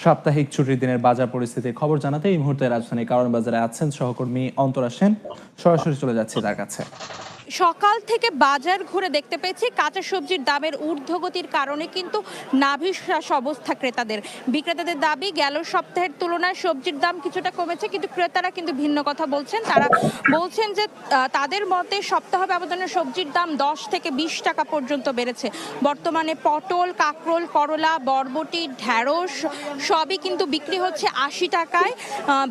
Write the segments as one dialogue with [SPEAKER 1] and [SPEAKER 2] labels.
[SPEAKER 1] সাপ্তাহিক ছুটির দিনের বাজার পরিস্থিতির খবর জানাতে এই মুহূর্তে রাজধানীর কারওয়ান বাজারে আছেন সহকর্মী অন্তরা সেন। সরাসরি চলে যাচ্ছে তার কাছে।
[SPEAKER 2] সকাল থেকে বাজার ঘুরে দেখতে পেয়েছি কাঁচা সবজির দামের ঊর্ধ্বগতির কারণে কিন্তু নাভিশ্বাস অবস্থা ক্রেতাদের। বিক্রেতাদের দাবি গেল সপ্তাহের তুলনায় সবজির দাম কিছুটা কমেছে, কিন্তু ক্রেতারা কিন্তু ভিন্ন কথা বলছেন। তারা বলছেন যে তাদের মতে সপ্তাহ ব্যবধানে সবজির দাম 10 থেকে 20 টাকা পর্যন্ত বেড়েছে। বর্তমানে পটল, কাঁকরোল, করলা, বরবটি, ঢ্যাঁড়স সবই কিন্তু বিক্রি হচ্ছে 80 টাকায়।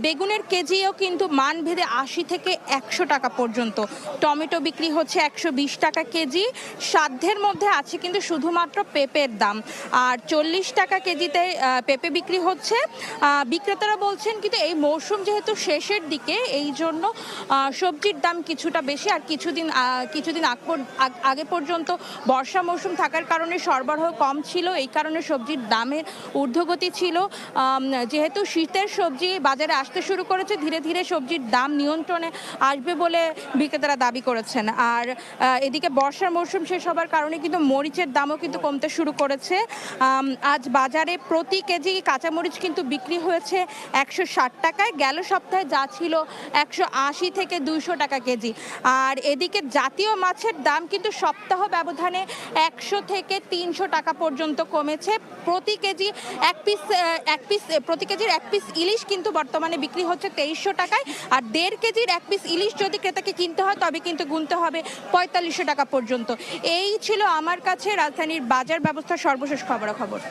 [SPEAKER 2] বেগুনের কেজিও কিন্তু মানভেদে 80 থেকে 100 টাকা পর্যন্ত। টমেটো বিক্রি হচ্ছে 120 টাকা কেজি। সাধ্যের মধ্যে আছে কিন্তু শুধুমাত্র পেঁপের দাম, আর 40 টাকা কেজিতে পেঁপে বিক্রি হচ্ছে। বিক্রেতারা বলছেন কিন্তু এই মৌসুম যেহেতু শেষের দিকে, এই জন্য সবজির দাম কিছুটা বেশি। আর কিছুদিন আগে পর্যন্ত বর্ষা মৌসুম থাকার কারণে সরবরাহ কম ছিল, এই কারণে সবজির দামের ঊর্ধ্বগতি ছিল। যেহেতু শীতের সবজি বাজারে আসতে শুরু করেছে, ধীরে ধীরে সবজির দাম নিয়ন্ত্রণে আসবে বলে বিক্রেতারা দাবি করেছেন। আর এদিকে বর্ষার মৌসুম শেষ হবার কারণে কিন্তু মরিচের দামও কিন্তু কমতে শুরু করেছে। আজ বাজারে প্রতি কেজি কাঁচামরিচ কিন্তু বিক্রি হয়েছে 160 টাকায়। গেল সপ্তাহে যা ছিল 180 থেকে 200 টাকা কেজি। আর এদিকে জাতীয় মাছের দাম কিন্তু সপ্তাহ ব্যবধানে 100 থেকে 300 টাকা পর্যন্ত কমেছে। প্রতি কেজির এক পিস ইলিশ কিন্তু বর্তমানে বিক্রি হচ্ছে 2300 টাকায়। আর 1.5 কেজির এক পিস ইলিশ যদি ক্রেতাকে কিনতে হয় তবে কিন্তু গুনতে হবে 4500 টাকা পর্যন্ত। এই ছিল আমার কাছে রাজধানীর বাজার ব্যবস্থার সর্বশেষ খবরাখবর।